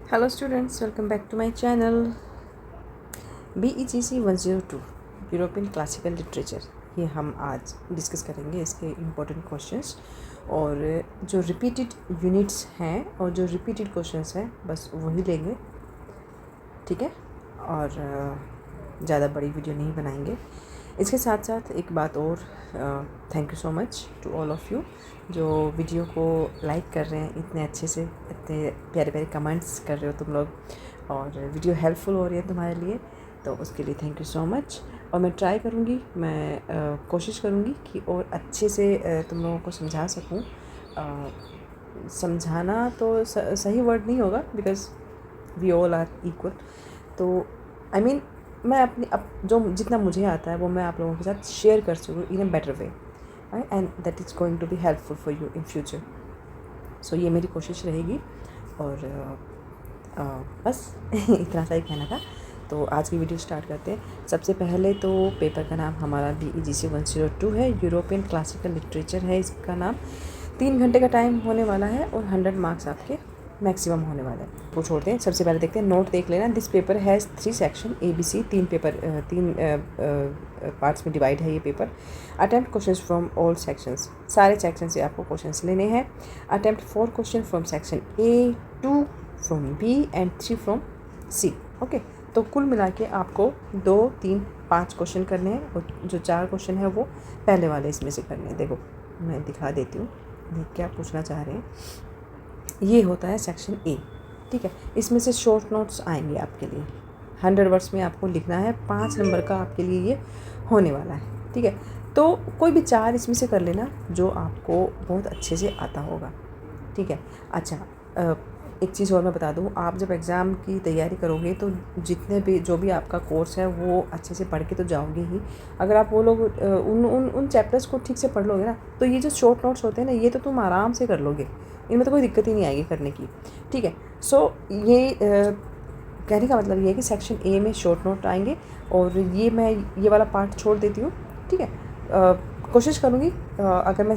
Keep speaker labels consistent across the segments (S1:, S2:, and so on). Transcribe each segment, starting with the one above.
S1: Hello students, welcome back to my channel. BEGC 102 European classical literature, ये हम आज discuss करेंगे इसके इम्पोर्टेंट क्वेश्चंस और जो रिपीटेड यूनिट्स हैं और जो रिपीटेड क्वेश्चंस हैं बस वही लेंगे, ठीक है। और ज़्यादा बड़ी वीडियो नहीं बनाएंगे। इसके साथ साथ एक बात और, thank you so much to all of you जो वीडियो को लाइक कर रहे हैं, इतने अच्छे से इतने प्यारे प्यारे कमेंट्स कर रहे हो तुम लोग, और वीडियो हेल्पफुल हो रही है तुम्हारे लिए, तो उसके लिए थैंक यू सो मच। और मैं ट्राई करूँगी, मैं कोशिश करूँगी कि और अच्छे से तुम लोगों को समझा सकूँ। समझाना तो सही वर्ड नहीं होगा, because we all are equal. तो आई मीन मैं अपनी जो जितना मुझे आता है वो मैं आप लोगों के साथ शेयर कर सकूँ in a better way, and that is going to be helpful for you in future. So ये मेरी कोशिश रहेगी और बस इतना सा ही कहना था। तो आज की वीडियो स्टार्ट करते हैं। सबसे पहले तो पेपर का नाम हमारा BEGC 102 है, यूरोपियन क्लासिकल लिटरेचर है इसका नाम। 3 घंटे का टाइम होने वाला है और 100 मार्क्स आपके मैक्सिमम होने वाले हैं। वो छोड़ते हैं, सबसे पहले देखते हैं, नोट देख लेना। This paper has 3 section ABC, 3 parts में डिवाइड है ये paper. Attempt questions from all sections, सारे सेक्शन से आपको क्वेश्चंस लेने हैं। Attempt 4 question from section A, 2 from B and 3 from C। Okay, तो कुल मिला के आपको 2, 3, 5 क्वेश्चन करने हैं और जो 4 क्वेश्चन है वो पहले वाले इसमें से करने हैं। देखो मैं दिखा देती हूँ, देख क्या पूछना चाह रहे हैं। ये होता है सेक्शन A, ठीक है। इसमें से शॉर्ट नोट्स आएंगे आपके लिए, 100 वर्ड्स में आपको लिखना है। 5 नंबर का आपके लिए ये होने वाला है, ठीक है। तो कोई भी 4 इसमें से कर लेना जो आपको बहुत अच्छे से आता होगा, ठीक है। अच्छा, एक चीज़ और मैं बता दूँ, आप जब एग्ज़ाम की तैयारी करोगे तो जितने भी जो भी आपका कोर्स है वो अच्छे से पढ़ के तो जाओगे ही। अगर आप वो लोग उन चैप्टर्स को ठीक से पढ़ लोगे ना, तो ये जो शॉर्ट नोट्स होते हैं ना, ये तो तुम आराम से कर लोगे, इनमें तो कोई दिक्कत ही नहीं आएगी करने की, ठीक है। सो ये कहने का मतलब ये है कि सेक्शन A में शॉर्ट नोट आएंगे और मैं ये वाला पार्ट छोड़ देती हूँ, ठीक है। कोशिश करूँगी, अगर मैं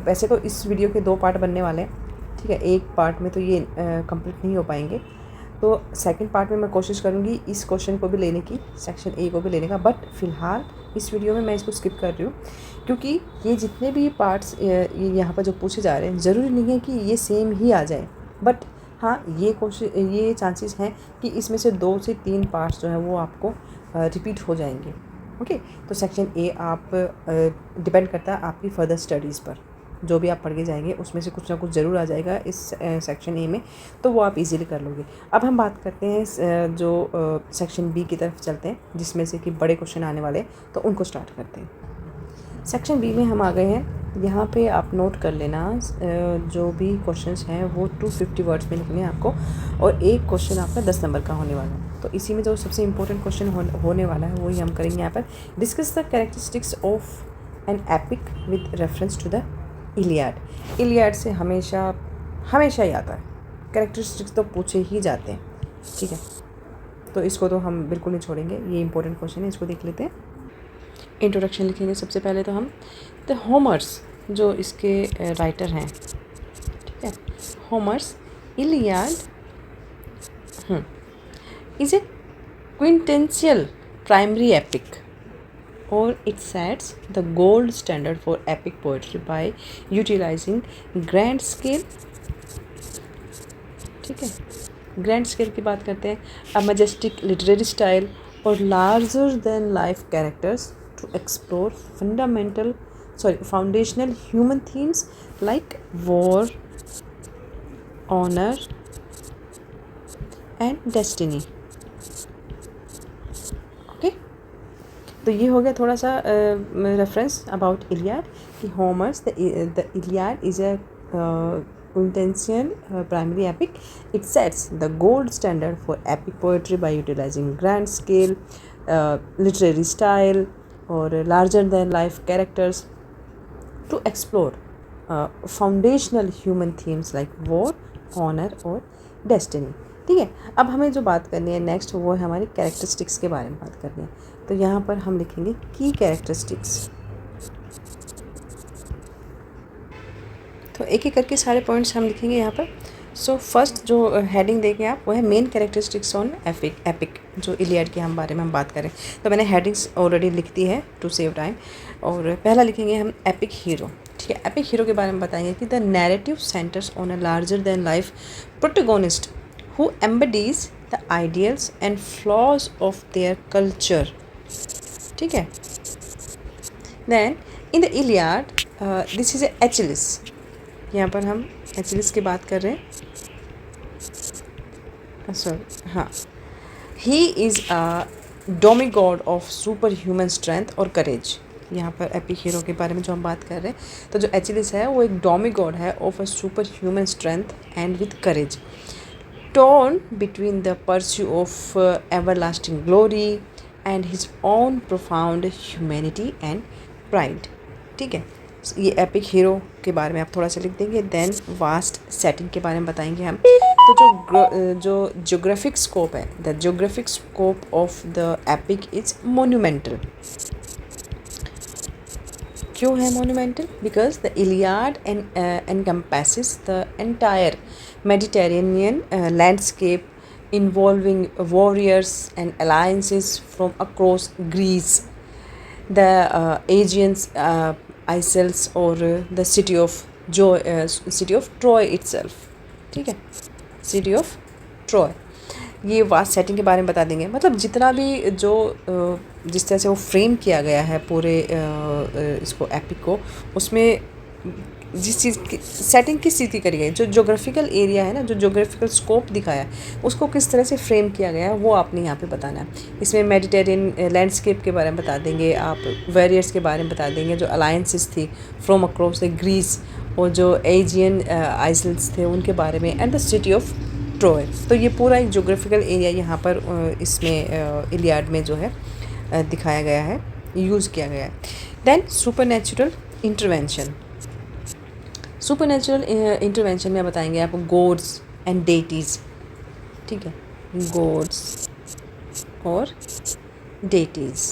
S1: वैसे तो इस वीडियो के 2 पार्ट बनने वाले हैं, ठीक है। एक पार्ट में तो ये कंप्लीट नहीं हो पाएंगे, तो सेकंड पार्ट में मैं कोशिश करूँगी इस क्वेश्चन को भी लेने की, सेक्शन A को भी लेने का। बट फ़िलहाल इस वीडियो में मैं इसको स्किप कर रही हूँ, क्योंकि ये जितने भी पार्ट्स यहाँ पर जो पूछे जा रहे हैं, ज़रूरी नहीं है कि ये सेम ही आ जाए, बट हाँ ये चांसेस हैं कि इसमें से 2 से 3 पार्ट्स जो हैं वो आपको रिपीट हो जाएंगे। ओके, तो सेक्शन A आप डिपेंड करता है आपकी फर्दर स्टडीज़ पर, जो भी आप पढ़ के जाएंगे उसमें से कुछ ना कुछ ज़रूर आ जाएगा इस सेक्शन A में, तो वो आप इजीली कर लोगे। अब हम बात करते हैं जो सेक्शन B की तरफ चलते हैं, जिसमें से कि बड़े क्वेश्चन आने वाले हैं, तो उनको स्टार्ट करते हैं। सेक्शन B में हम आ गए हैं। यहाँ पे आप नोट कर लेना, जो भी क्वेश्चंस हैं वो 250 वर्ड्स में लिखने हैं आपको, और एक क्वेश्चन आपका 10 नंबर का होने वाला है। तो इसी में जो सबसे इम्पोर्टेंट क्वेश्चन होने वाला है वही हम करेंगे यहाँ पर। Discuss the characteristics of an epic with reference to the Iliad. Iliad से हमेशा ही आता है, कैरेक्टरिस्टिक्स तो पूछे ही जाते हैं, ठीक है। तो इसको तो हम बिल्कुल नहीं छोड़ेंगे, ये इंपॉर्टेंट क्वेश्चन है, इसको देख लेते हैं। इंट्रोडक्शन लिखेंगे सबसे पहले तो हम। द होमर्स जो इसके राइटर हैं, ठीक है, Homer's Iliad is a quintessential primary epic, or it sets the gold standard for epic poetry by utilizing grand scale, ठीक है। ग्रैंड स्केल की बात करते हैं, अ मैजेस्टिक लिटरेरी स्टाइल और larger than life characters to explore foundational human themes like war, honour and destiny. तो ये हो गया थोड़ा सा रेफरेंस अबाउट इलियाड कि होमर्स the Iliad is a quintessential primary epic. It sets the gold standard for epic poetry by utilizing grand scale literary style or larger than life characters to explore foundational human themes like war, honor और destiny, ठीक है। अब हमें जो बात करनी है next, वो है हमारी कैरेक्टरिस्टिक्स के बारे में बात करनी है। तो यहाँ पर हम लिखेंगे की कैरेक्टरिस्टिक्स। तो एक एक करके सारे पॉइंट्स हम लिखेंगे यहाँ पर। सो फर्स्ट जो हेडिंग देंगे आप वो है main characteristics on epic epic जो इलियड के हम बारे में हम बात करें तो मैंने हेडिंग्स ऑलरेडी लिख दी है टू सेव टाइम। और पहला लिखेंगे हम एपिक हीरो। ठीक है, एपिक हीरो के बारे में बताएंगे कि the narrative centers on a larger than life protagonist who embodies the ideals and flaws of their culture. ठीक है, then in the Iliad this is Achilles. यहाँ पर हम एचलिस की बात कर रहे हैं, सॉरी हाँ, he is a demigod of super human strength और करेज। यहाँ पर एपिक हीरो के बारे में जो हम बात कर रहे हैं तो जो एचलिस है वो एक डोमी गॉड है of a super human strength and with courage, torn between the pursuit of everlasting glory and his own profound humanity and pride। ठीक है, ये एपिक हीरो के बारे में आप थोड़ा सा लिख देंगे। देन वास्ट सेटिंग के बारे में बताएंगे हम। तो जो ज्योग्राफिक स्कोप है, the geographic scope of the epic is monumental. क्यों है monumental? Because the Iliad encompasses the entire Mediterranean landscape involving warriors and alliances from across Greece, the Aegean Isles or the city of Troy itself। ठीक है, city of Troy. ये vast setting के बारे में बता देंगे, मतलब जितना भी जो जिस तरह से वो फ्रेम किया गया है पूरे इसको एपिक को, उसमें जिस चीज़ की सेटिंग किस चीज़ की करी गई, जो जोग्राफिकल एरिया है ना, जो जोग्राफिकल स्कोप दिखाया है उसको किस तरह से फ्रेम किया गया है वो आपने यहाँ पे बताना है। इसमें मेडिटेरियन लैंडस्केप के बारे में बता देंगे आप, वेरियर्स के बारे में बता देंगे, जो अलायंसेस थी फ्रॉम अक्रॉस द ग्रीस और जो एजियन आइसल्स थे उनके बारे में, and the city of Troy. तो ये पूरा एक जोग्राफिकल एरिया यहाँ पर इसमें इलियाड में जो है दिखाया गया है, यूज़ किया गया है। Then supernatural intervention. Supernatural intervention में बताएंगे आपको गॉड्स एंड डेटीज़। ठीक है, गॉड्स और डेटीज़,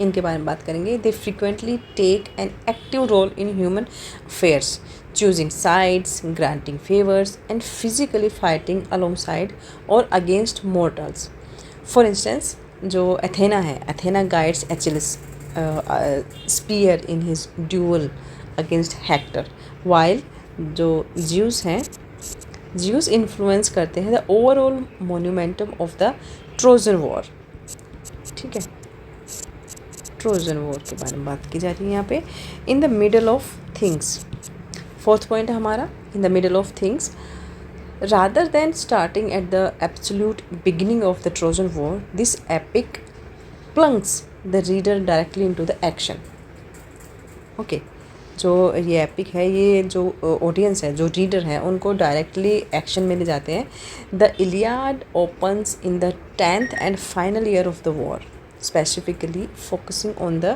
S1: इनके बारे में बात करेंगे। They frequently take an active role in human affairs, choosing sides, granting favors, and physically fighting alongside or against mortals। For instance, जो एथेना है, Athena guides Achilles spear in his duel against Hector, while जो Zeus हैं, Zeus influence करते हैं the overall momentum of the Trojan War। ठीक है, Trojan war के बारे में बात की जा रही है यहाँ पे। In the middle of things, fourth point है हमारा, in the middle of things, rather than starting at the absolute beginning of the Trojan war, this epic plunges the reader directly into the action. Okay, जो ये epic है, ये जो audience है, जो reader है, उनको डायरेक्टली एक्शन में ले जाते हैं। The Iliad opens in the 10th and final year of the war, specifically focusing on the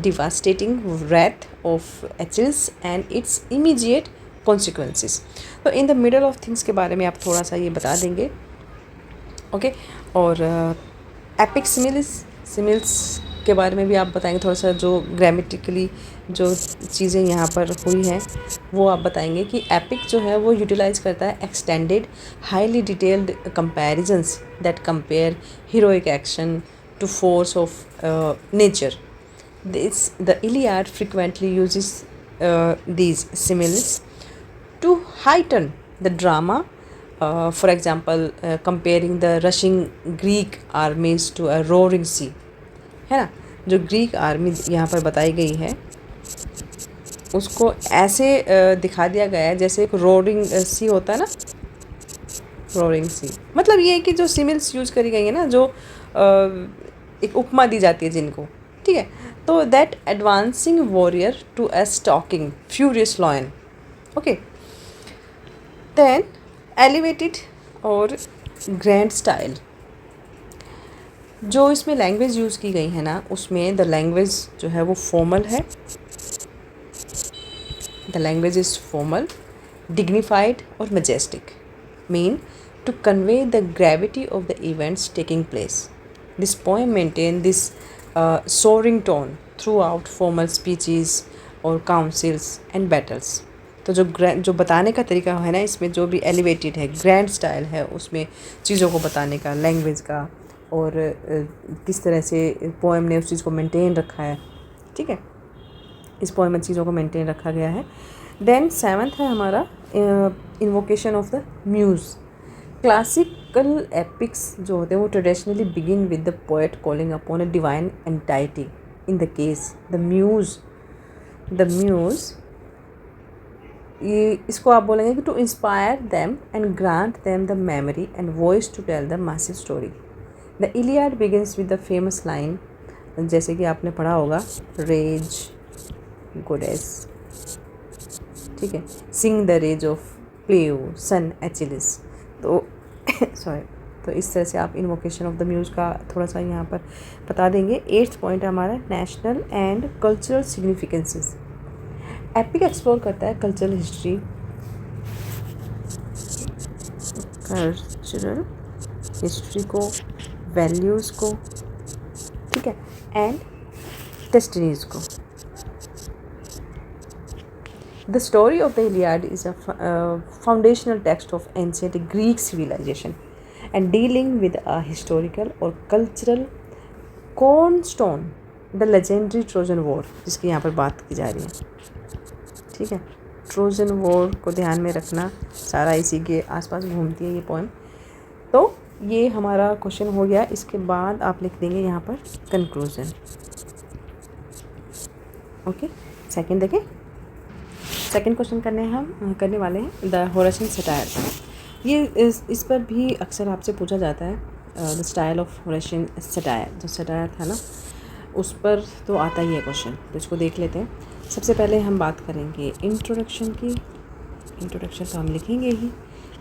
S1: devastating wrath of Achilles and its immediate consequences। तो in the middle of things के बारे में आप थोड़ा सा ये बता देंगे। ओके, और एपिक सिमिल्स के बारे में भी आप बताएंगे थोड़ा सा, जो ग्रामेटिकली जो चीज़ें यहाँ पर हुई हैं वो आप बताएंगे कि एपिक जो है वो यूटिलाइज करता है extended highly detailed comparisons that compare heroic action to force of nature। The Iliad frequently uses these similes to heighten the drama। For example, comparing the rushing Greek armies to a roaring sea, है ना। जो Greek army यहाँ पर बताई गई है उसको ऐसे दिखा दिया गया है जैसे एक रोरिंग सी होता है ना, रोरिंग सी। मतलब ये है कि जो सिमिल्स यूज़ करी गई है ना, जो एक उपमा दी जाती है जिनको, ठीक है। तो that advancing warrior to a stalking furious lion. Okay, then elevated और ग्रैंड स्टाइल। जो इसमें लैंग्वेज यूज़ की गई है ना, उसमें द लैंग्वेज जो है वो फॉर्मल है। The language is formal, dignified और majestic, mean to convey the gravity of the events taking place. This poem maintains this soaring tone throughout formal speeches or councils and battles। तो जो बताने का तरीका है ना, इसमें जो भी एलिवेटेड है, ग्रैंड स्टाइल है उसमें चीज़ों को बताने का, लैंग्वेज का, और किस तरह से पोएम ने उस चीज़ को मेंटेन रखा है। ठीक है, इस पोएम में चीज़ों को मेंटेन रखा गया है। देन 7th है हमारा invocation of the muse. Classical epics जो होते हैं वो traditionally begin with the poet calling upon a divine entity. In the case the muse ये इसको आप बोलेंगे कि to inspire them and grant them the memory and voice to tell the massive story. The Iliad begins with the famous line, जैसे कि आपने पढ़ा होगा, रेज गोडेस, ठीक है, sing the rage of प्लेयो sun Achilles. तो सॉरी, तो इस तरह से आप इन्वोकेशन ऑफ द म्यूज़ का थोड़ा सा यहाँ पर बता देंगे। 8th पॉइंट है हमारा national and cultural significances. Epic explore करता है कल्चरल हिस्ट्री को, वैल्यूज़ को, ठीक है, एंड डेस्टिनीज़ को। The story of the Iliad is a foundational text of ancient Greek civilization and dealing with a historical or cultural cornerstone, the legendary Trojan War, जिसकी यहाँ पर बात की जा रही है। ठीक है, ट्रोजन वॉर को ध्यान में रखना, सारा इसी के आसपास घूमती है ये पोएम। तो ये हमारा क्वेश्चन हो गया। इसके बाद आप लिख देंगे यहाँ पर कंक्लूजन। ओके, सेकंड देखें, सेकंड क्वेश्चन करने वाले हैं द होरेशियन सटायर। ये इस पर भी अक्सर आपसे पूछा जाता है, the style of Horatian satire. जो सटायर था ना, उस पर तो आता ही है क्वेश्चन, तो इसको देख लेते हैं। सबसे पहले हम बात करेंगे इंट्रोडक्शन की। इंट्रोडक्शन तो हम लिखेंगे ही,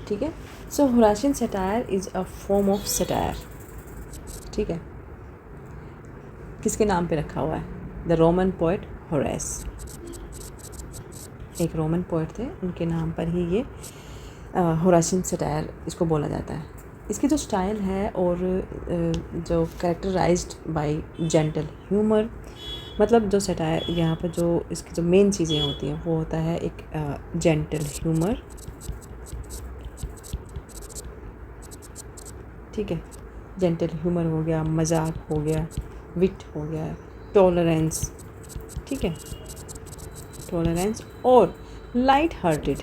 S1: ठीक है। So Horatian satire is a form of satire, ठीक है। किसके नाम पे रखा हुआ है? द रोमन पोएट होरेस, एक रोमन पोएट थे, उनके नाम पर ही ये होरेशियन सटायर इसको बोला जाता है। इसकी जो स्टाइल है और जो कैरेक्टराइज्ड बाय जेंटल ह्यूमर, मतलब जो सटायर यहाँ पर जो इसकी जो मेन चीज़ें होती हैं वो होता है एक जेंटल ह्यूमर, ठीक है, जेंटल ह्यूमर हो गया, मजाक हो गया, विट हो गया, टॉलरेंस, ठीक है, टॉलरेंस, और लाइट हार्टेड,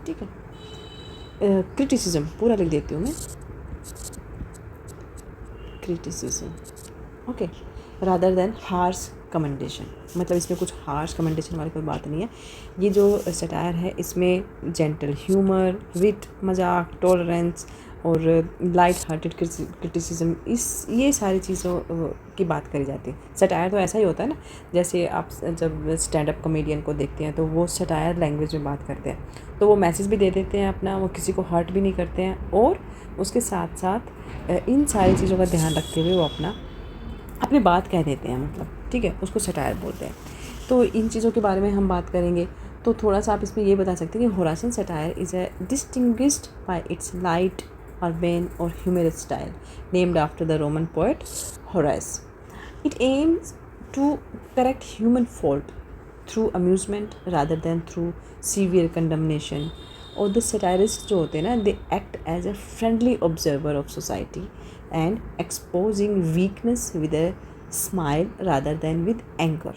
S1: ठीक है। क्रिटिसिज्म पूरा लिख देती हूँ मैं, criticism, okay, rather than harsh commendation. मतलब इसमें कुछ हार्श कमेंडेशन वाली कोई बात नहीं है। ये जो सटायर है इसमें जेंटल ह्यूमर, विट, मजाक, टॉलरेंस और लाइट हार्टेड क्रिटिसिज्म, ये सारी चीज़ों की बात करी जाती है। सटायर तो ऐसा ही होता है ना, जैसे आप जब स्टैंड अप कॉमेडियन को देखते हैं तो वो सटायर लैंग्वेज में बात करते हैं, तो वो मैसेज भी दे देते हैं अपना, वो किसी को हर्ट भी नहीं करते हैं, और उसके साथ साथ इन सारी चीज़ों का ध्यान रखते हुए वो अपनी बात कह देते हैं, मतलब, ठीक है, उसको सटायर बोलते हैं। तो इन चीज़ों के बारे में हम बात करेंगे। तो थोड़ा सा आप इसमें ये बता सकते हैं कि Horatian satire is a distinguished by its light urbane or humorous style, named after the Roman poet Horace. It aims to correct human fault through amusement rather than through severe condemnation. और the satirists जो होते हैं ना, they act as a friendly observer of society and exposing weakness with a smile rather than with anger.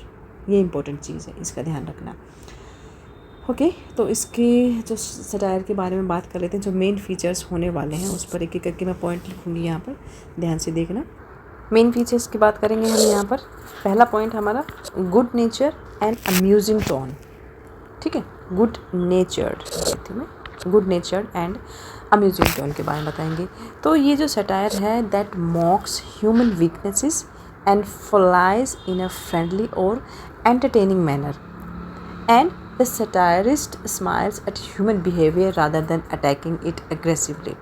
S1: ये important चीज़ है, इसका ध्यान रखना। ओके, तो इसके जो सटायर के बारे में बात कर लेते हैं, जो मेन फीचर्स होने वाले हैं उस पर एक एक करके मैं पॉइंट लिखूँगी यहाँ पर, ध्यान से देखना। मेन फीचर्स की बात करेंगे हम यहाँ पर। पहला पॉइंट हमारा good nature and amusing tone, ठीक है, गुड नेचर्ड कहती हूँ मैं, good natured and amusing tone के बारे में बताएंगे। तो ये जो सटायर है that mocks human weaknesses and follies in a friendly और entertaining manner, and the satirist smiles at human behavior rather than attacking it aggressively,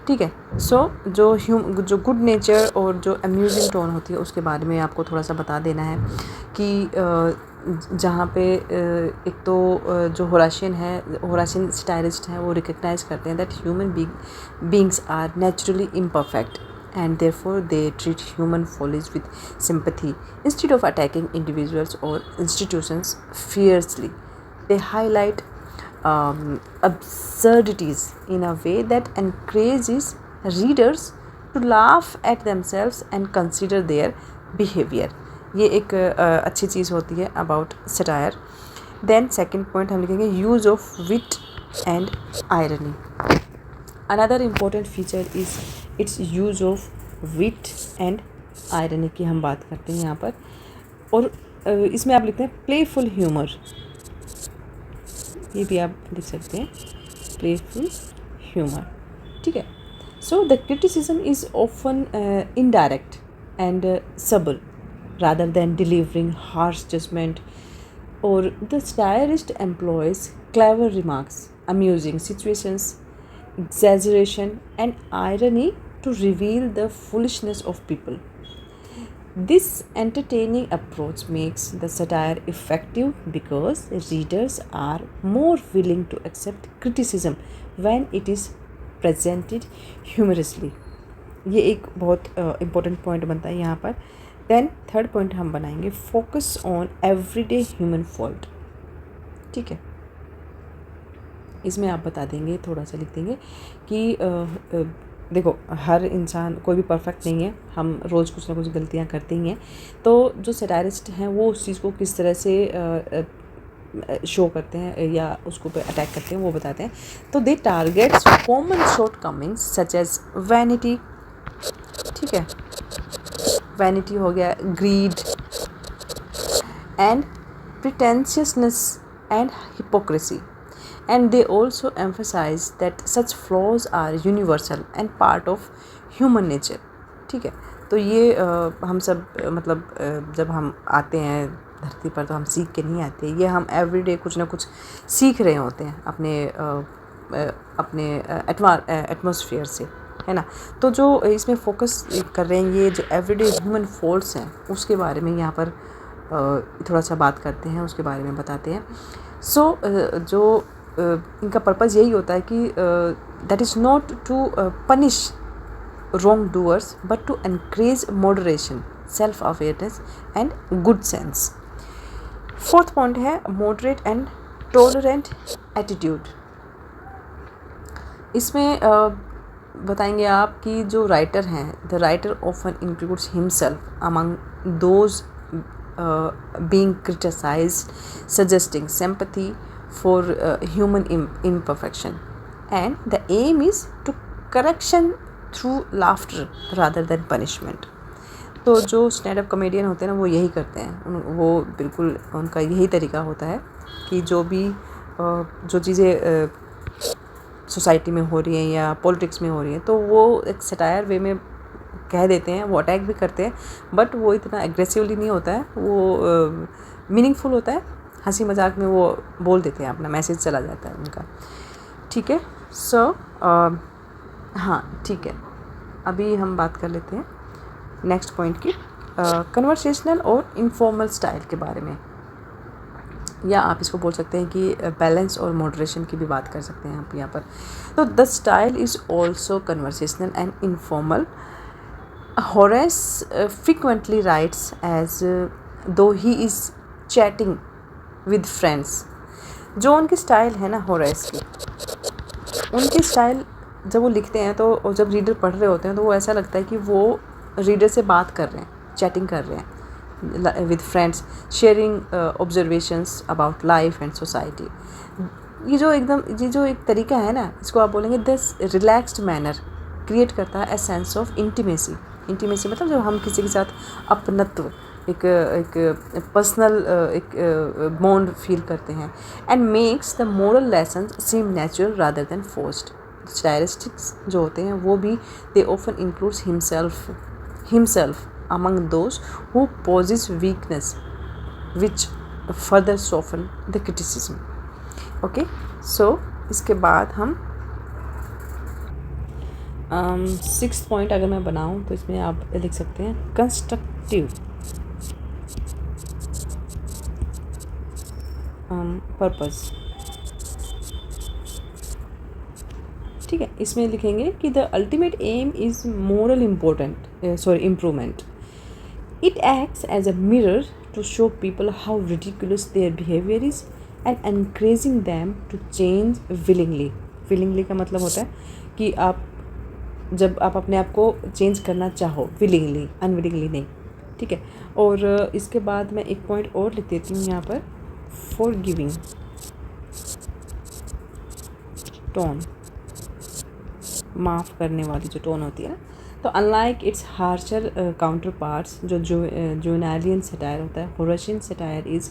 S1: ठीक है। सो जो गुड नेचर और जो अम्यूजिंग टोन होती है उसके बारे में आपको थोड़ा सा बता देना है कि जहाँ पे एक तो जो होरेशियन सटायरिस्ट है वो रिकग्नाइज करते हैं that human beings are naturally imperfect and therefore they treat human follies with sympathy instead of attacking individuals or institutions fiercely. They highlight absurdities in a way that encourages readers to laugh at themselves and consider their behavior. ये एक अच्छी चीज़ होती है about satire. Then second point हम लिखेंगे use of wit and irony. Another important feature is its use of wit and irony की हम बात करते हैं यहाँ पर. और इसमें आप लिखते हैं playful humor. ये भी आप लिख सकते हैं playful humor. ठीक है. So the criticism is often indirect and subtle rather than delivering harsh judgment. Or the satirist employs clever remarks, amusing situations, exaggeration and irony to reveal the foolishness of people. This entertaining approach makes the satire effective because readers are more willing to accept criticism when it is presented humorously. ये एक बहुत important point बनता है यहाँ पर. Then third point हम बनाएंगे focus on everyday human fault. ठीक है. इसमें आप बता देंगे, थोड़ा सा लिख देंगे कि देखो हर इंसान कोई भी परफेक्ट नहीं है, हम रोज़ कुछ ना कुछ गलतियाँ करते ही हैं. तो जो सैटारिस्ट हैं वो उस चीज़ को किस तरह से शो करते हैं या उसको पे अटैक करते हैं वो बताते हैं. तो they targets common shortcomings such as vanity. ठीक है, वैनिटी हो गया, greed and pretentiousness and hypocrisy. And they also emphasize that such flaws are universal and part of human nature. ठीक है. तो ये हम सब मतलब जब हम आते हैं धरती पर तो हम सीख के नहीं आते. ये हम एवरीडे कुछ ना कुछ सीख रहे होते हैं अपने एटमॉस्फेयर से, है ना. तो जो इसमें फोकस कर रहे हैं ये जो एवरीडे ह्यूमन फॉल्ट्स हैं उसके बारे में यहाँ पर थोड़ा सा बात करते हैं, उसके बारे में बताते हैं. सो जो इनका पर्पज़ यही होता है कि that is not to punish wrongdoers but to encourage moderation, self awareness and good sense. Fourth point है मॉडरेट एंड टॉलरेंट एटीट्यूड. इसमें बताएंगे आप कि जो राइटर हैं, the writer often includes himself among those being criticized, suggesting sympathy for human imperfection, and the aim is to correction through laughter rather than punishment. तो जो stand up comedian होते हैं ना वो यही करते हैं. वो बिल्कुल उनका यही तरीका होता है कि जो भी जो चीज़ें सोसाइटी में हो रही हैं या पॉलिटिक्स में हो रही हैं तो वो एक सटायर वे में कह देते हैं. वो अटैक भी करते हैं बट वो इतना एग्रेसिवली नहीं होता है, वो मीनिंगफुल होता है. हंसी मजाक में वो बोल देते हैं, अपना मैसेज चला जाता है उनका. ठीक है. सो हाँ ठीक है, अभी हम बात कर लेते हैं नेक्स्ट पॉइंट की, कन्वर्सेशनल और इनफॉर्मल स्टाइल के बारे में. या आप इसको बोल सकते हैं कि बैलेंस और मॉडरेशन की भी बात कर सकते हैं आप यहाँ पर. तो the style is also conversational and informal. Horace frequently writes as though he is chatting with friends. जो उनकी स्टाइल है ना होरेस की, उनकी स्टाइल जब वो लिखते हैं तो और जब रीडर पढ़ रहे होते हैं तो वो ऐसा लगता है कि वो रीडर से बात कर रहे हैं, चैटिंग कर रहे हैं with friends, sharing observations about life and society. ये जो एक तरीका है ना, इसको आप बोलेंगे दिस रिलैक्स्ड मैनर क्रिएट करता है a sense of intimacy. Intimacy मतलब जब हम किसी के साथ अपनत्व, एक पर्सनल एक बॉन्ड फील करते हैं. And makes the moral lesson seem natural rather than forced. Stylistics जो होते हैं वो भी they often includes himself among those who possess weakness which further soften the criticism. Okay, so इसके बाद हम सिक्स्थ पॉइंट अगर मैं बनाऊं तो इसमें आप लिख सकते हैं कंस्ट्रक्टिव पर्पस. ठीक है, इसमें लिखेंगे कि the ultimate aim is moral improvement. It acts as a mirror to show people how ridiculous their behavior is and encouraging them to change willingly. willingly का मतलब होता है कि आप जब आप अपने आप को चेंज करना चाहो, willingly, unwillingly नहीं, ठीक है. और इसके बाद मैं एक पॉइंट और लिख देती हूँ यहाँ पर, forgiving टोन, माफ़ करने वाली जो टोन होती है ना. तो unlike its harsher counterparts जो जुवेनालियन सटायर होता है, Horatian satire is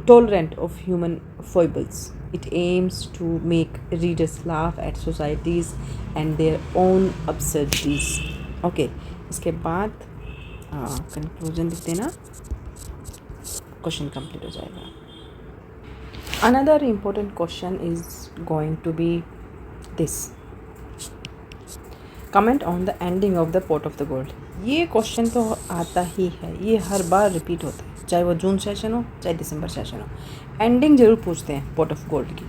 S1: tolerant of human foibles. It aims to make readers laugh at society's and their own absurdities. Okay, इसके बाद कंक्लूजन लिख देना, क्वेश्चन कंप्लीट हो जाएगा. Another important question is going to be this, comment on the ending of the pot of the gold. ये question तो आता ही है, ये हर बार रिपीट होता है, चाहे वो जून सेशन हो चाहे दिसंबर सेशन हो, एंडिंग ज़रूर पूछते हैं पोट ऑफ गोल्ड की.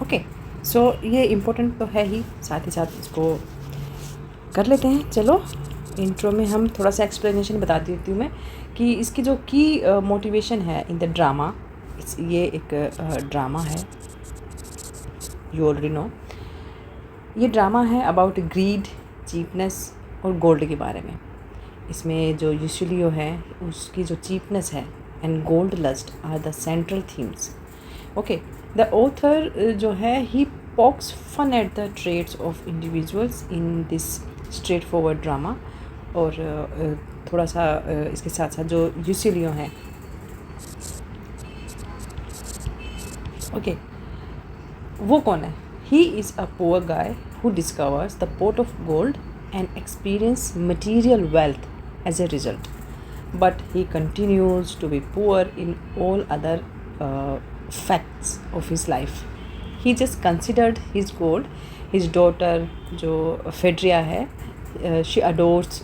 S1: ओके, सो ये इम्पोर्टेंट तो है ही, साथ ही साथ इसको कर लेते हैं. चलो, इंट्रो में हम थोड़ा सा एक्सप्लेनेशन बता देती हूँ मैं कि इसकी जो की मोटिवेशन है इन द ड्रामा. ये एक ड्रामा है, यू ऑलरेडी नो. ये ड्रामा है अबाउट ग्रीड, चीपनेस और गोल्ड के बारे में. इसमें जो यूसिलियो है उसकी जो चीपनेस है and gold lust are the central themes. Okay, the author जो है ही pokes fun at the traits of individuals in this straightforward drama. और थोड़ा सा इसके साथ साथ जो यूसिलियो है, ओके, वो कौन है? He is a poor guy who discovers the pot of gold and experiences material wealth as a result. But he continues to be poor in all other facts of his life. He just considered his gold. His daughter जो फेड्रिया है, she adores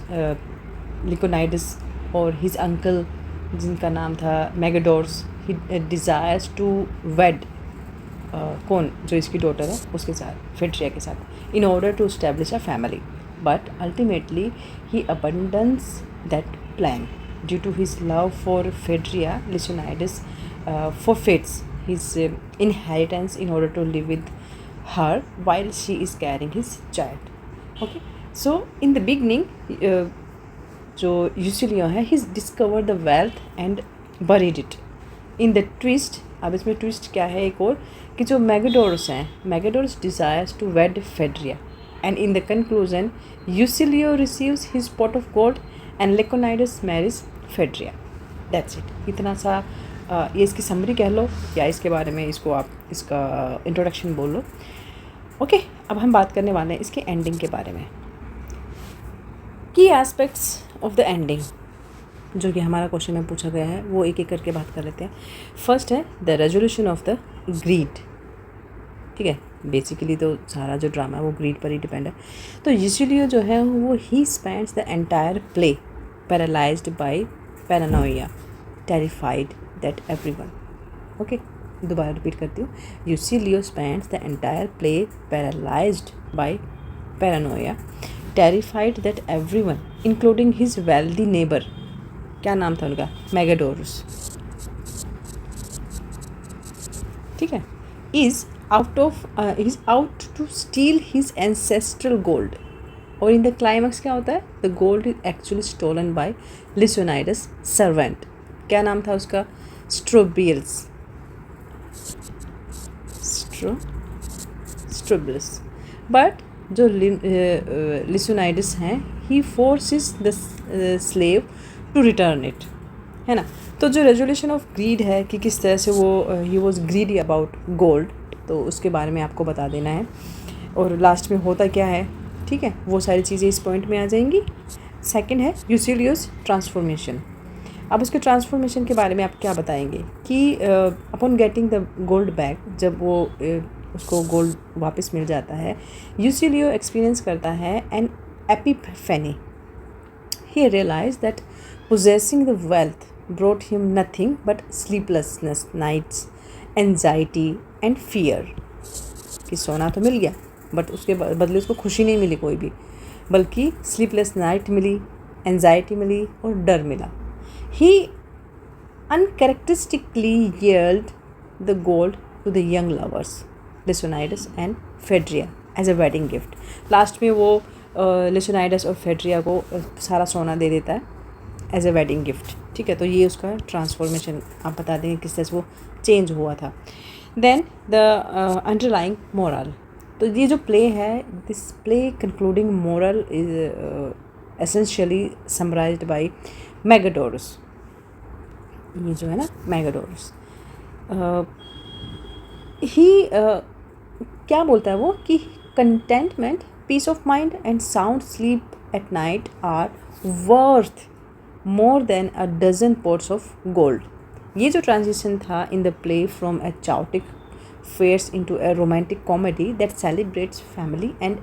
S1: Lyconides, और his uncle जिनका नाम था मेगाडोर्स, he desires to wed कौन, जो इसकी daughter है उसके साथ, फेड्रिया के साथ, in order to establish a family. But ultimately he abandons that plan due to his love for Phaedria. Lyconides forfeits his inheritance in order to live with her while she is carrying his child. Okay, so in the beginning जो Euclio है, he discovered the wealth and buried it. In the twist, अब इसमें twist क्या है एक और, कि जो मेगाडोर्स हैं, Megadorus desires to wed Phaedria, and in the conclusion Euclio receives his pot of gold and Lyconides marriage Phaedria. That's it. इतना सा ये इसकी समरी कह लो, या इसके बारे में इसको आप इसका इंट्रोडक्शन बोल लो. ओके, अब हम बात करने वाले हैं इसके एंडिंग के बारे में. की एस्पेक्ट्स ऑफ द एंडिंग जो कि हमारा क्वेश्चन में पूछा गया है, वो एक एक करके बात कर लेते हैं. फर्स्ट है the resolution of the greed. ठीक है, बेसिकली तो सारा जो ड्रामा है वो ग्रीड पर ही डिपेंड है. तो यूसिलियो जो है वो ही spends the entire play paralysed by paranoia, terrified that everyone. Okay, दोबारा रिपीट करती हूँ. Euclio spends the entire play paralysed by paranoia, terrified that everyone including his wealthy neighbour, क्या नाम था उनका, मेगाडोरस. ठीक है, is out to steal his ancestral gold. और इन द क्लाइमैक्स क्या होता है, the gold is actually stolen by Lyconides servant. क्या नाम था उसका, स्ट्रोबिलस. बट जो लिसोनाइडस हैं, he forces the slave to return it, है ना. तो जो रेजोल्यूशन ऑफ ग्रीड है कि किस तरह से वो he was greedy about gold, तो उसके बारे में आपको बता देना है. और लास्ट में होता क्या है, ठीक है, वो सारी चीज़ें इस पॉइंट में आ जाएंगी. सेकंड है यूसिलियोस ट्रांसफॉर्मेशन. अब उसके ट्रांसफॉर्मेशन के बारे में आप क्या बताएंगे कि upon getting the gold back, जब वो उसको गोल्ड वापस मिल जाता है, यूसिलियो एक्सपीरियंस करता है an epiphany. He realise that possessing the wealth brought him nothing but sleeplessness nights, anxiety and fear. कि सोना तो मिल गया, बट उसके बदले उसको खुशी नहीं मिली कोई भी, बल्कि स्लीपलेस नाइट मिली, एंजाइटी मिली और डर मिला। ही uncharacteristically yield the gold to the young lovers, Leonidas and Phaedria, as a wedding gift. Last में वो लेसोनाइडस और फेड्रिया को सारा सोना दे देता है एज ए वेडिंग गिफ्ट। ठीक है, तो ये उसका ट्रांसफॉर्मेशन आप बता देंगे किस तरह से वो चेंज हुआ था। देन द अंडरलाइंग मोरल, तो ये जो प्ले है, this play concluding moral is essentially summarised by Megadorus. ये जो है ना मेगाडोरस, ही क्या बोलता है वो कि contentment, peace of mind and sound sleep at night are worth more than a dozen pots of gold. ये जो ट्रांजिशन था in the play from a chaotic farce into a romantic comedy that celebrates family and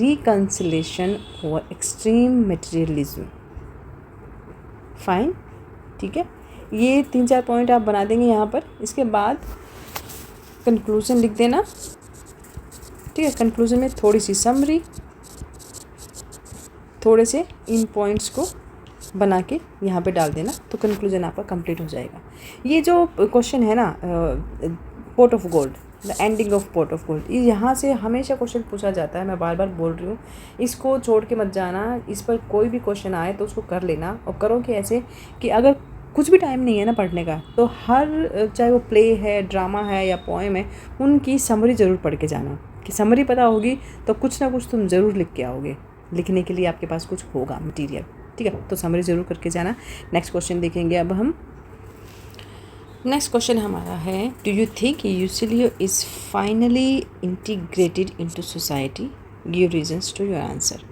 S1: reconciliation over extreme materialism. Fine, ठीक है, ये 3-4 point आप बना देंगे यहाँ पर। इसके बाद कंक्लूजन लिख देना। ठीक है, कंक्लूजन में थोड़ी सी समरी, थोड़े से इन पॉइंट्स को बना के यहाँ पे डाल देना, तो कंक्लूजन आपका कंप्लीट हो जाएगा। ये जो क्वेश्चन है ना, port of gold, the ending of port of gold, यहाँ से हमेशा क्वेश्चन पूछा जाता है। मैं बार बार बोल रही हूँ, इसको छोड़ के मत जाना। इस पर कोई भी क्वेश्चन आए तो उसको कर लेना, और करो कि ऐसे कि अगर कुछ भी टाइम नहीं है ना पढ़ने का, तो हर चाहे वो प्ले है, ड्रामा है या पोएम है, उनकी समरी ज़रूर पढ़ के जाना। कि समरी पता होगी तो कुछ ना कुछ तुम ज़रूर लिख के आओगे, लिखने के लिए आपके पास कुछ होगा मटेरियल। ठीक है, तो समरी ज़रूर करके जाना। नेक्स्ट क्वेश्चन देखेंगे अब हम। नेक्स्ट क्वेश्चन हमारा है, do you think Euclio is finally integrated into society, give reasons to your answer.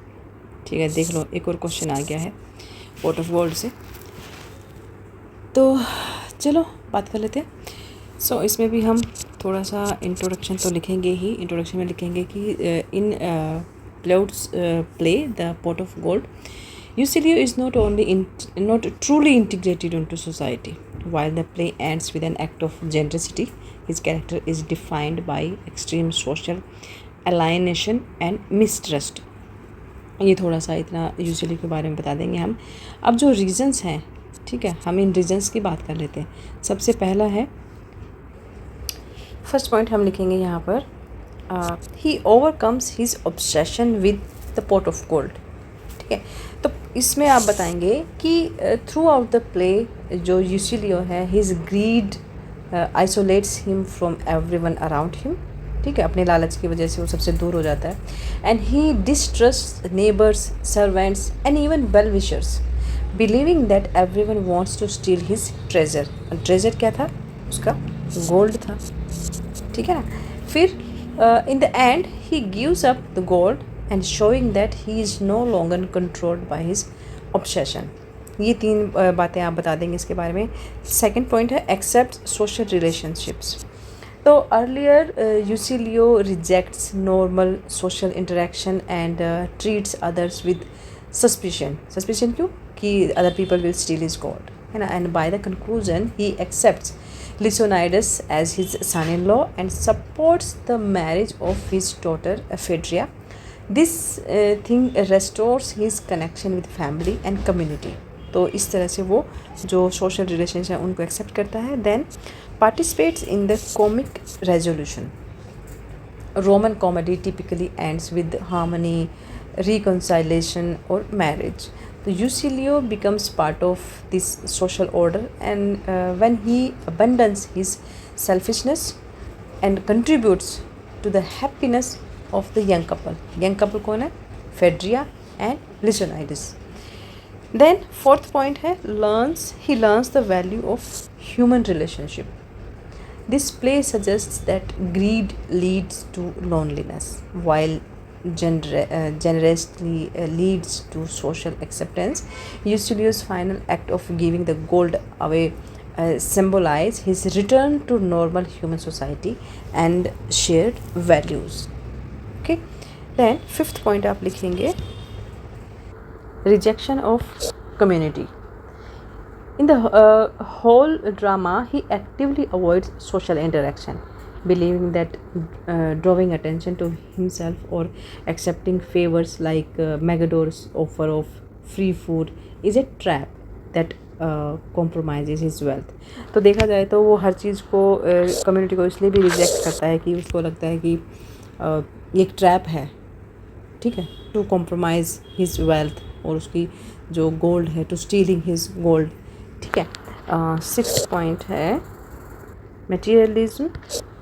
S1: ठीक है, देख लो, एक और क्वेश्चन आ गया है पोर्ट ऑफ गोल्ड से, तो चलो बात कर लेते हैं। सो इसमें भी हम थोड़ा सा इंट्रोडक्शन तो लिखेंगे ही। इंट्रोडक्शन में लिखेंगे कि in Plautus play the pot of gold, Eusilio is not truly integrated into society. While the play ends with an act of generosity, his character is defined by extreme social alienation and mistrust. ये थोड़ा सा इतना यूसिलियो के बारे में बता देंगे हम। अब जो रीजंस हैं, ठीक है, हम इन रीजंस की बात कर लेते हैं। सबसे पहला है, फर्स्ट पॉइंट हम लिखेंगे यहाँ पर, he overcomes his obsession with the pot of gold. ठीक है, तो इसमें आप बताएंगे कि थ्रू आउट द प्ले जो यूसिलियो है, his greed isolates him from everyone around him. ठीक है, अपने लालच की वजह से वो सबसे दूर हो जाता है। And he distrust neighbours, servants and even well wishers, believing that everyone wants to steal his treasure. Treasure क्या था उसका? गोल्ड था। ठीक है ना। फिर in the end he gives up the gold and showing that he is no longer controlled by his obsession. ये 3 बातें आप बता देंगे इसके बारे में। सेकंड पॉइंट है, एक्सेप्ट सोशल रिलेशनशिप्स। तो earlier Euclio rejects normal social interaction and treats others with suspicion. Suspicion क्यों? कि other people will steal his gold, है ना। And by the conclusion he accepts Leonidas as his son-in-law and supports the marriage of his daughter Phaedria. This thing restores his connection with family and community. तो इस तरह से वो जो social relations हैं उनको एक्सेप्ट करता है। Then participates in the comic resolution. Roman comedy typically ends with harmony, reconciliation or marriage. So Eusilio becomes part of this social order, and when he abandons his selfishness and contributes to the happiness of the young couple. Young couple कौन है? Phaedria and Leonidas. Then fourth point है, he learns the value of human relationship. This play suggests that greed leads to loneliness, while generously leads to social acceptance. Eusilio's final act of giving the gold away symbolize his return to normal human society and shared values. Okay, then fifth point आप लिखेंगे, rejection of community. In the whole drama, he actively avoids social interaction. believing that drawing attention to himself or accepting favors like Megador's offer of free food is a trap that compromises his wealth. तो देखा जाए तो वो हर चीज़ को community को इसलिए भी reject करता है कि उसको लगता है कि ये एक ट्रैप है, ठीक है, टू कॉम्प्रोमाइज़ हिज वेल्थ, और उसकी जो गोल्ड है, टू स्टीलिंग हिज गोल्ड, ठीक है। 6th पॉइंट है materialism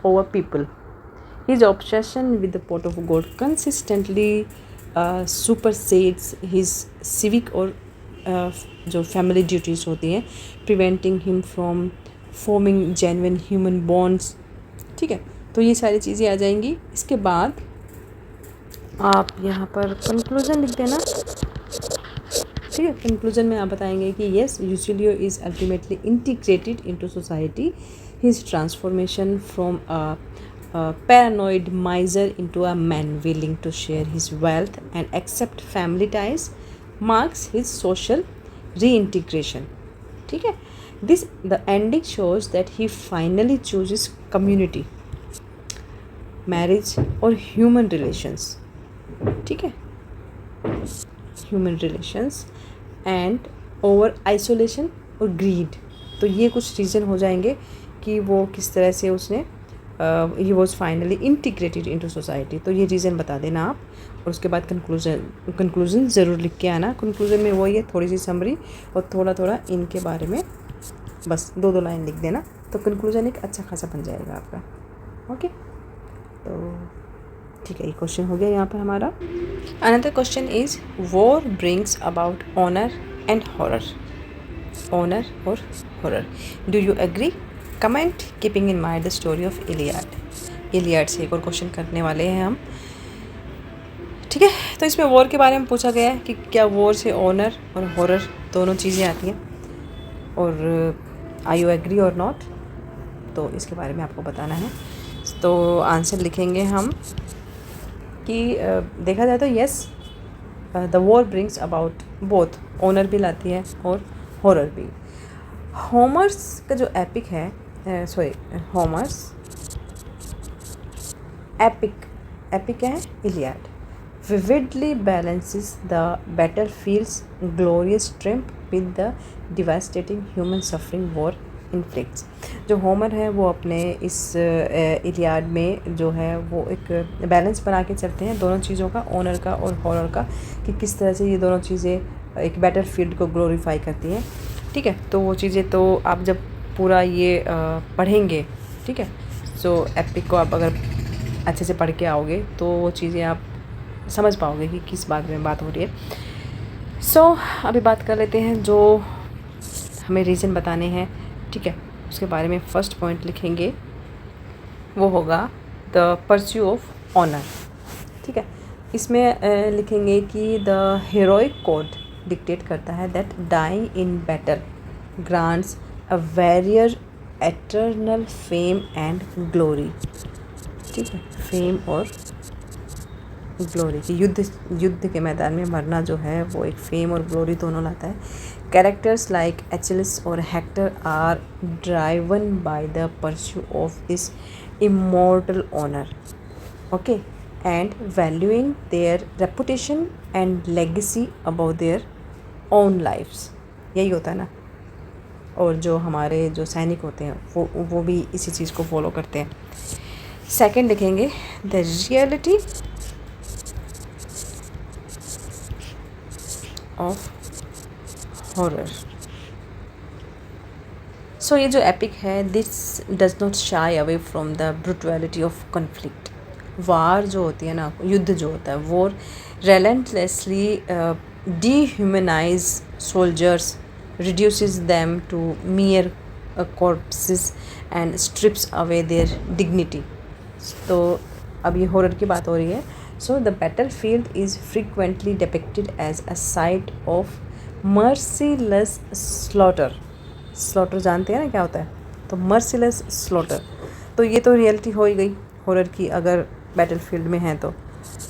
S1: over people. His obsession with the pot of gold consistently supersedes his civic और जो family duties होती हैं, preventing him from forming genuine human bonds, ठीक है। तो ये सारी चीज़ें आ जाएंगी। इसके बाद आप यहाँ पर कंक्लूजन लिख देना, ठीक है। कंक्लूजन में आप बताएंगे कि yes, Euclio is ultimately integrated into society. His transformation from a paranoid miser into a man willing to share his wealth and accept family ties marks his social reintegration, ठीक है। The ending shows that he finally chooses community, marriage और human relations, ठीक है, human relations and over isolation और greed। तो ये कुछ reason हो जाएंगे कि वो किस तरह से उसने he was finally integrated into society. तो ये रीज़न बता देना आप, और उसके बाद कंक्लूजन ज़रूर लिख के आना। कंक्लूजन में वही है, थोड़ी सी समरी और थोड़ा थोड़ा इनके बारे में बस 2 लाइन लिख देना, तो कंक्लूजन एक अच्छा खासा बन जाएगा आपका। ओके, तो ठीक है, ये क्वेश्चन हो गया यहाँ पर हमारा। Another question is war brings about honour and horror. Honour और horror, do you agree? Comment keeping in mind the story of Iliad. Iliad से एक और क्वेश्चन करने वाले हैं हम, ठीक है। तो इसमें वॉर के बारे में पूछा गया है कि क्या वॉर से ऑनर और हॉरर दोनों चीज़ें आती हैं, और आई यू एग्री और नॉट, तो इसके बारे में आपको बताना है। तो आंसर लिखेंगे हम कि देखा जाए तो yes, the war brings about both, honour भी लाती है और हॉरर भी। होमर्स का जो एपिक है, होमर्स एपिक क्या है? Iliad vividly balances the battlefield's glorious triumph with the devastating human suffering war inflicts। जो होमर है वो अपने इस इलियाड में जो है वो एक बैलेंस बना के चलते हैं दोनों चीज़ों का, ऑनर का और हॉरर का, कि किस तरह से ये दोनों चीज़ें एक बैटलफील्ड को ग्लोरीफाई करती हैं, ठीक है। तो वो चीज़ें तो आप जब पूरा ये पढ़ेंगे, ठीक है, सो एपिक को आप अगर अच्छे से पढ़ के आओगे तो वो चीज़ें आप समझ पाओगे कि किस बात में बात हो रही है। सो अभी बात कर लेते हैं जो हमें रीज़न बताने हैं, ठीक है, उसके बारे में। फर्स्ट पॉइंट लिखेंगे वो होगा द परस्यू ऑफ ऑनर, ठीक है। इसमें लिखेंगे कि द हीरोइक कोड डिक्टेट करता है that dying in battle grants a warrior eternal fame and glory, ठीक है, फेम और ग्लोरी की युद्ध के मैदान में मरना जो है वो एक फेम और ग्लोरी दोनों लाता है। कैरेक्टर्स लाइक एचिलस और Hector are driven by the pursue of this immortal honour, okay, and valuing their reputation and legacy about their own lifes. यही होता है ना, और जो हमारे जो सैनिक होते हैं वो भी इसी चीज़ को फॉलो करते हैं। सेकंड लिखेंगे the reality of horror. So ये जो एपिक है, this does not shy away from the brutality of conflict. War जो होती है ना, युद्ध जो होता है, वो relentlessly dehumanize soldiers, reduces them to mere corpses and strips away their dignity। तो अब ये हॉरर की बात हो रही है। So the battlefield is frequently depicted as a site of merciless slaughter। Slaughter जानते हैं ना क्या होता है, तो मर्सिलेस स्लॉटर। तो ये तो रियलिटी हो ही गई हॉरर की अगर बैटलफील्ड में है तो,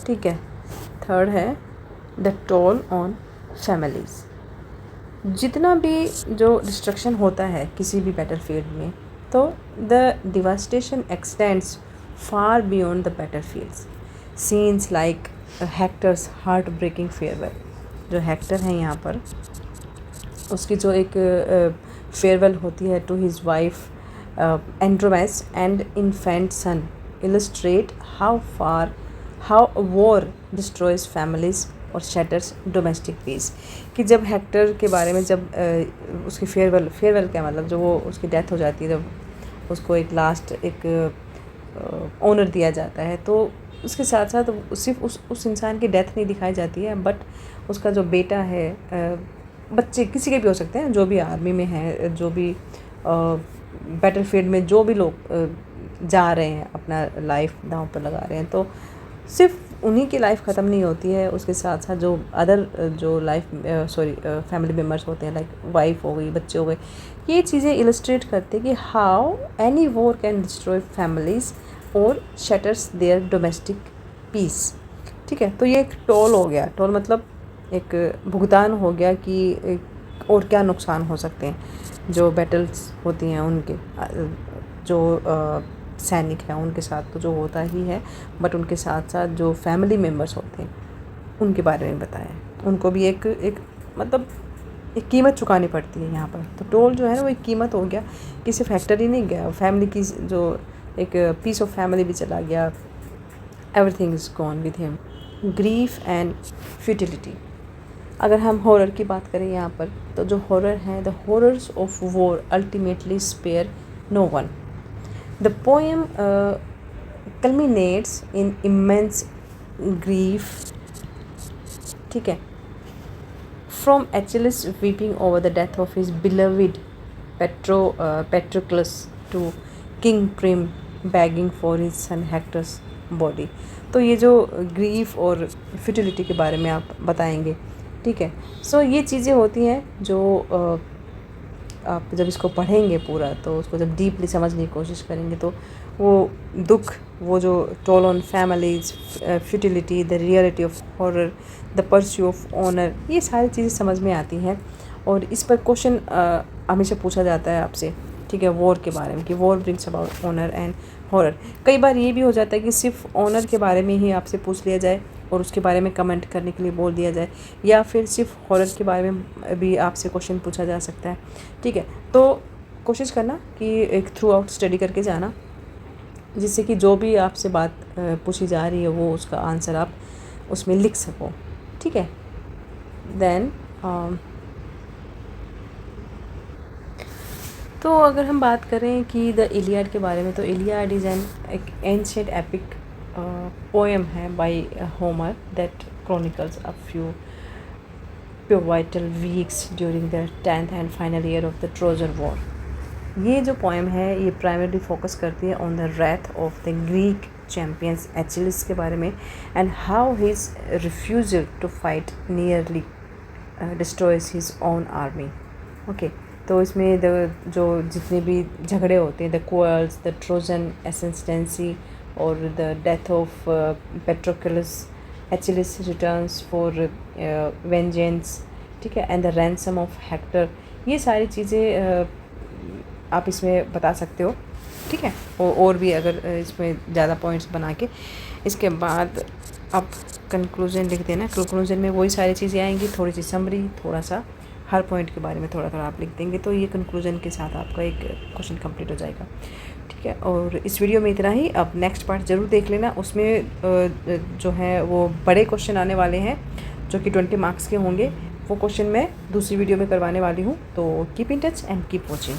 S1: ठीक है। थर्ड है द टोल ऑन फैमिलीज़। जितना भी जो डिस्ट्रक्शन होता है किसी भी बैटलफील्ड में, तो the devastation extends far beyond the battlefields, scenes like Hector's heartbreaking farewell. जो हेक्टर हैं यहाँ पर, उसकी जो एक फेयरवेल होती है to his wife Andromache and infant son, illustrate how war destroys families और शैटर्स डोमेस्टिक पीस। कि जब हेक्टर के बारे में, जब उसकी फेयरवेल क्या मतलब, जो वो उसकी डेथ हो जाती है, जब उसको एक लास्ट एक ऑनर दिया जाता है, तो उसके साथ साथ सिर्फ उस इंसान की डेथ नहीं दिखाई जाती है, बट उसका जो बेटा है, बच्चे किसी के भी हो सकते हैं, जो भी आर्मी में है, जो भी बैटलफील्ड में जो भी लोग जा रहे हैं, अपना लाइफ दांव पर लगा रहे हैं, तो सिर्फ उन्हीं की लाइफ ख़त्म नहीं होती है, उसके साथ साथ जो अदर जो फैमिली मेम्बर्स होते हैं, लाइक वाइफ हो गई, बच्चे हो गए। ये चीज़ें इलस्ट्रेट करते हैं कि how any war can destroy families और शटर्स देयर डोमेस्टिक पीस। ठीक है, तो ये एक टोल हो गया। टोल मतलब एक भुगतान हो गया कि और क्या नुकसान हो सकते हैं जो बैटल्स होती हैं उनके, जो सैनिक हैं उनके साथ तो जो होता ही है, बट उनके साथ साथ जो फैमिली मेम्बर्स होते हैं उनके बारे में बताया। उनको भी एक मतलब एक कीमत चुकानी पड़ती है यहाँ पर। तो टोल जो है ना, वो एक कीमत हो गया कि सिर्फ फैक्टर ही नहीं गया, फैमिली की जो एक पीस ऑफ फैमिली भी चला गया। Everything is gone with him. Grief and futility. अगर हम हॉरर की बात करें यहाँ पर, तो जो हॉरर हैं, the horrors of war ultimately spare no one. The poem culminates in immense grief, ठीक है, from Achilles weeping over the death of his beloved Patroclus to King Priam begging for his son Hector's body। तो ये जो grief और futility के बारे में आप बताएंगे, ठीक है। सो ये चीज़ें होती हैं जो आप जब इसको पढ़ेंगे पूरा, तो उसको जब डीपली समझने की कोशिश करेंगे, तो वो दुख, वो जो toll on families, futility, the reality of horror, the pursue of honour, ये सारी चीज़ें समझ में आती हैं। और इस पर क्वेश्चन हमेशा पूछा जाता है आपसे, ठीक है, वॉर के बारे में, कि war brings about honour and horror. कई बार ये भी हो जाता है कि सिर्फ ऑनर के बारे में ही आपसे पूछ लिया जाए और उसके बारे में कमेंट करने के लिए बोल दिया जाए, या फिर सिर्फ हॉरर के बारे में भी आपसे क्वेश्चन पूछा जा सकता है, ठीक है। तो कोशिश करना कि एक थ्रू आउट स्टडी करके जाना, जिससे कि जो भी आपसे बात पूछी जा रही है वो उसका आंसर आप उसमें लिख सको, ठीक है। देन तो अगर हम बात करें कि द इलियाड के बारे में, तो इलियाड इज़ एक एंशिएंट एपिक पोएम है by Homer that chronicles a few pivotal weeks during the 10th and final year of the Trojan War। ये जो पोएम है ये प्राइमरली फोकस करती है on the wrath of the Greek champions Achilles के बारे में, and how his refusal to fight nearly destroys his own army. Okay, तो इसमें जो जितने भी झगड़े होते हैं, the quarrels, the Trojan ascendancy और the death of Patroclus, Achilles returns for vengeance, ठीक है, and the ransom of Hector, ये सारी चीज़ें आप इसमें बता सकते हो, ठीक है। और भी अगर इसमें ज़्यादा पॉइंट्स बना के, इसके बाद आप कंक्लूजन लिख देना। कंक्लूजन में वही सारी चीज़ें आएंगी, थोड़ी सी समरी, थोड़ा सा हर पॉइंट के बारे में थोड़ा थोड़ा आप लिख देंगे, तो ये कंक्लूजन के साथ आपका एक क्वेश्चन कंप्लीट हो जाएगा, ठीक है। और इस वीडियो में इतना ही। अब नेक्स्ट पार्ट ज़रूर देख लेना, उसमें जो है वो बड़े क्वेश्चन आने वाले हैं जो कि 20 मार्क्स के होंगे। वो क्वेश्चन मैं दूसरी वीडियो में करवाने वाली हूँ, तो keep in touch and keep watching.